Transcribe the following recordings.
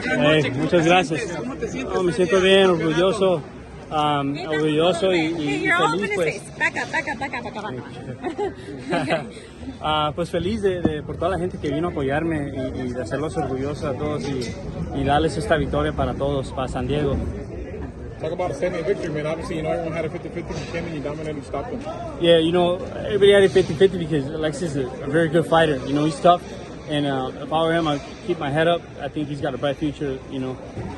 Hey, muchas gracias. ¿Cómo te sientes? Me siento bien, orgulloso, orgulloso y feliz, pues. Pues feliz por toda la gente que vino a apoyarme y de hacerlos orgullosos a todos y darles esta victoria para todos, para San Diego. Talk about a standing victory, man. Obviously, everyone had a 50-50. You came in, you dominated, you stopped them. Yeah, everybody had a 50-50 because Alexis is a very good fighter. He's tough. And if I were him, I'd keep my head up. I think he's got a bright future,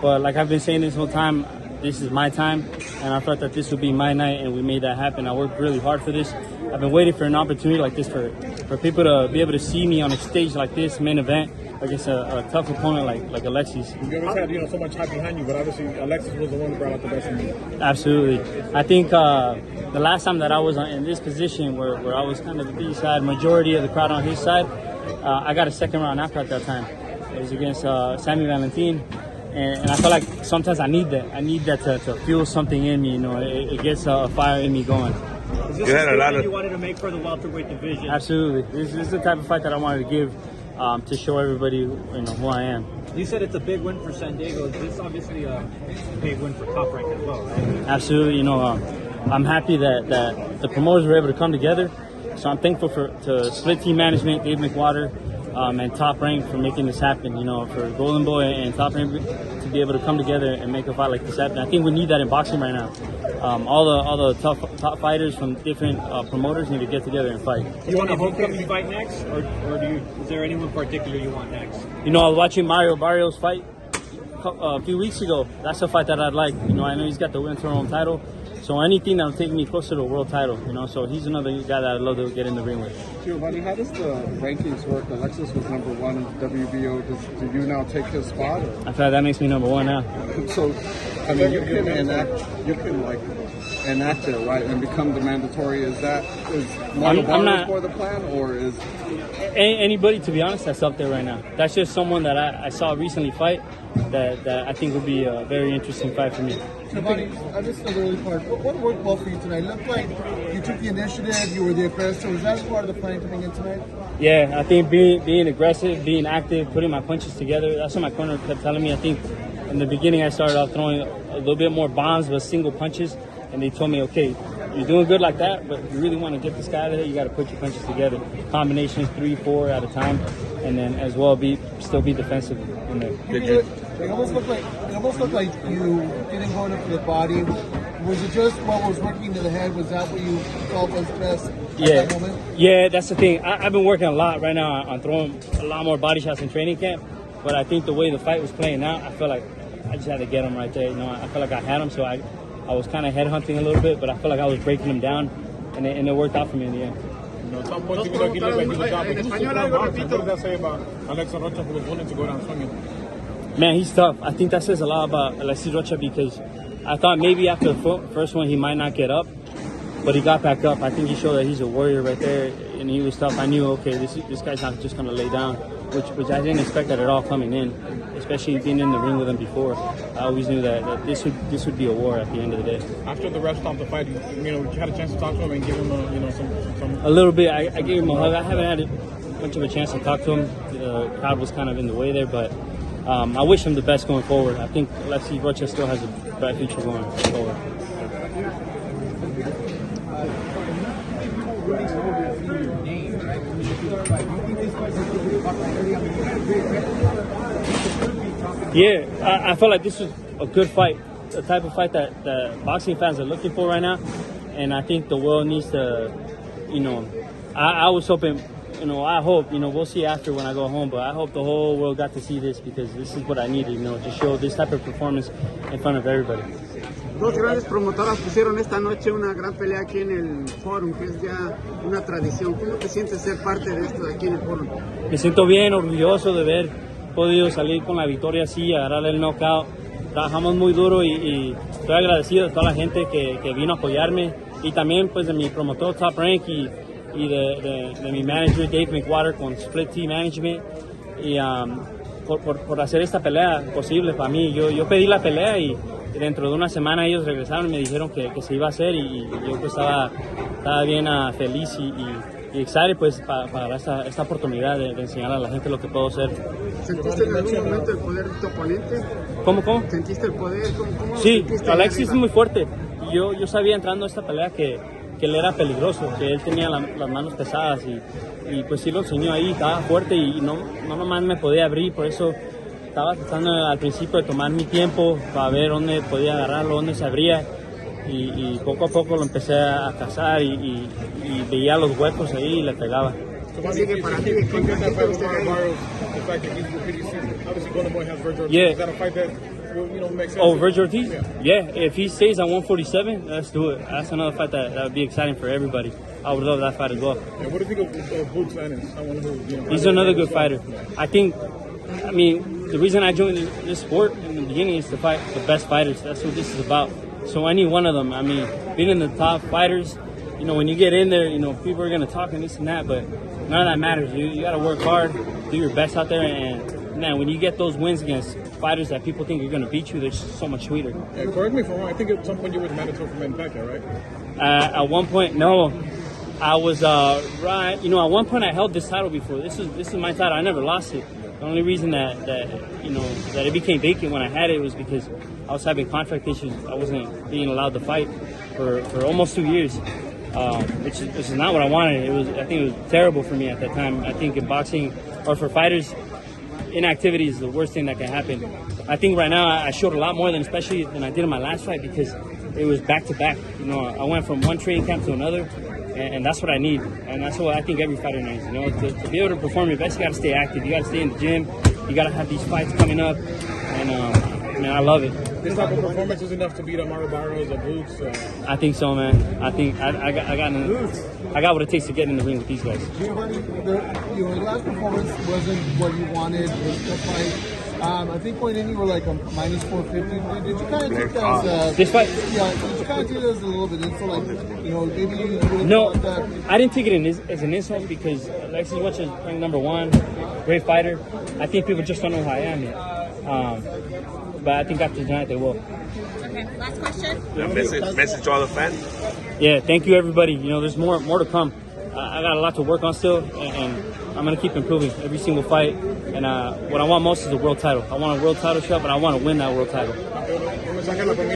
But like I've been saying this whole time, this is my time. And I thought that this would be my night, and we made that happen. I worked really hard for this. I've been waiting for an opportunity like this for people to be able to see me on a stage like this, main event, against a tough opponent like Alexis. You always had, so much hype behind you, but obviously Alexis was the one who brought out the best in you. Absolutely. I think the last time that I was in this position where I was kind of the B side, majority of the crowd on his side, I got a second round knockout that time. It was against Sammy Valentin. And I feel like sometimes I need that. I need that to fuel something in me, It gets a fire in me going. Is this a statement you wanted to make for the welterweight division? Absolutely. This is the type of fight that I wanted to give to show everybody, who I am. You said it's a big win for San Diego. This is obviously a big win for Top Rank as well, right? Absolutely. I'm happy that the promoters were able to come together. So I'm thankful to Split Team Management, Dave McWater, and Top Rank for making this happen. For Golden Boy and Top Rank to be able to come together and make a fight like this happen. I think we need that in boxing right now. All the top fighters from different promoters need to get together and fight. You want a homecoming fight next, or is there anyone particular you want next? I was watching Mario Barrios fight a few weeks ago. That's a fight that I'd like. I know he's got the interim title. So anything that'll take me closer to a world title, So he's another guy that I'd love to get in the ring with. Giovani, how does the rankings work? Alexis was number 1 in WBO. Do you now take his spot? Or? I feel like that makes me number 1 now. So, you can enact it, right, and become the mandatory. Is Mono for the plan, or is anybody? To be honest, that's up there right now. That's just someone that I saw recently fight that I think would be a very interesting fight for me. Giovani, I missed the early part. What worked well for you tonight? It looked like you took the initiative, you were the aggressor. Was that part of the plan coming in tonight? Yeah, I think being aggressive, being active, putting my punches together, that's what my corner kept telling me. I think in the beginning I started off throwing a little bit more bombs but single punches, and they told me, okay, you're doing good like that, but if you really want to get this guy out of there, you got to put your punches together. Combinations 3, 4 at a time, and then as well still be defensive in there. It almost looked like you didn't go into the body. Was it just what was working to the head? Was that what you felt was best at that moment? Yeah, that's the thing. I've been working a lot right now on throwing a lot more body shots in training camp, but I think the way the fight was playing out, I feel like I just had to get him right there. I feel like I had him, so I was kind of headhunting a little bit, but I feel like I was breaking him down, and it worked out for me in the end. At some point, you look like you look out, but what does that say about Alexis Rocha, who was willing to go down swinging? Man, he's tough. I think that says a lot about Alexis Rocha because I thought maybe after the first one he might not get up, but he got back up. I think he showed that he's a warrior right there, and he was tough. I knew, okay, this guy's not just going to lay down, which I didn't expect that at all coming in, especially being in the ring with him before. I always knew that this would be a war at the end of the day. After the ref stopped the fight, you had a chance to talk to him and give him some... A little bit. I gave him a hug. I haven't had much of a chance to talk to him. The crowd was kind of in the way there, but I wish him the best going forward. I think Alexis Rocha still has a bright future going forward. Yeah, I felt like this was a good fight, the type of fight that boxing fans are looking for right now, and I think the world needs to, I was hoping, I hope, we'll see after when I go home, but I hope the whole world got to see this because this is what I needed, to show this type of performance in front of everybody. Dos grandes promotoras pusieron esta noche una gran pelea aquí en el Forum, que es ya una tradición. ¿Cómo te sientes ser parte de esto de aquí en el Forum? Me siento bien, orgulloso de haber podido salir con la victoria así, agarrar el knockout. Trabajamos muy duro y estoy agradecido de toda la gente que vino a apoyarme y también pues de mi promotor Top Rank y de mi manager Dave McWater con Split Team Management y por hacer esta pelea posible para mí. Yo pedí la pelea y dentro de una semana ellos regresaron y me dijeron que se iba a hacer y yo pues estaba bien feliz excited pues para esta oportunidad de enseñar a la gente lo que puedo hacer. ¿Sentiste en algún momento el poder de tu oponente? ¿Cómo? ¿Sentiste el poder? ¿Cómo Sí, sentiste Alexis es arriba? muy fuerte. Yo sabía entrando a esta pelea que él era peligroso, que él tenía las manos pesadas y pues sí lo enseñó ahí, estaba fuerte y no nomás me podía abrir, por eso estaba tratando al principio de tomar mi tiempo para ver dónde podía agarrarlo, dónde se abría y poco a poco lo empecé a cazar y veía los huecos ahí y le pegaba. Así que para ti, ¿qué That fight with usted ahí? Barrios, the fact that he's repeating season. Obviously, Golden Boy has Virgil. Yeah. Is that a fight that makes sense? Oh, Virgil Ortiz? Yeah. Yeah, if he stays at 147, let's do it. That's another fight that would be exciting for everybody. I would love that fight as well. And what do you think of Boots Ennis? Someone who, He's another good fighter. I mean, the reason I joined this sport in the beginning is to fight the best fighters. That's what this is about. So any one of them, I mean, being in the top fighters, when you get in there, people are going to talk and this and that, but none of that matters. You got to work hard, do your best out there, and man, when you get those wins against fighters that people think are going to beat you, they're just so much sweeter. And correct me if I'm wrong, I think at some point you were mandatory for men Pacquiao, right? At one point, no. I was right. At one point I held this title before. This is my title. I never lost it. The only reason that it became vacant when I had it was because I was having contract issues. I wasn't being allowed to fight for almost 2 years, which is not what I wanted. I think it was terrible for me at that time. I think in boxing or for fighters, inactivity is the worst thing that can happen. I think right now I showed a lot more especially than I did in my last fight because it was back to back. I went from one training camp to another. And that's what I need, and that's what I think every fighter needs. To be able to perform your best, you got to stay active. You got to stay in the gym. You got to have these fights coming up, and man, I love it. This type of performance is enough to beat Mario Barrios or Boots. I think so, man. I think I got what it takes to get in the ring with these guys. Giovani, your last performance wasn't what you wanted. It was the fight. I think going in you were like a minus 450. Did you kind of take that as This fight? Yeah, did you kind of take it as a little bit insult? Like, maybe you would have No, thought that. I didn't take it as an insult because Alexis Rocha is ranked number 1, great fighter. I think people just don't know who I am yet. But I think after tonight they will. Okay, last question. Message to all the fans. Yeah, thank you everybody. There's more to come. I got a lot to work on still, and I'm gonna keep improving every single fight. And what I want most is a world title. I want a world title shot, but I want to win that world title.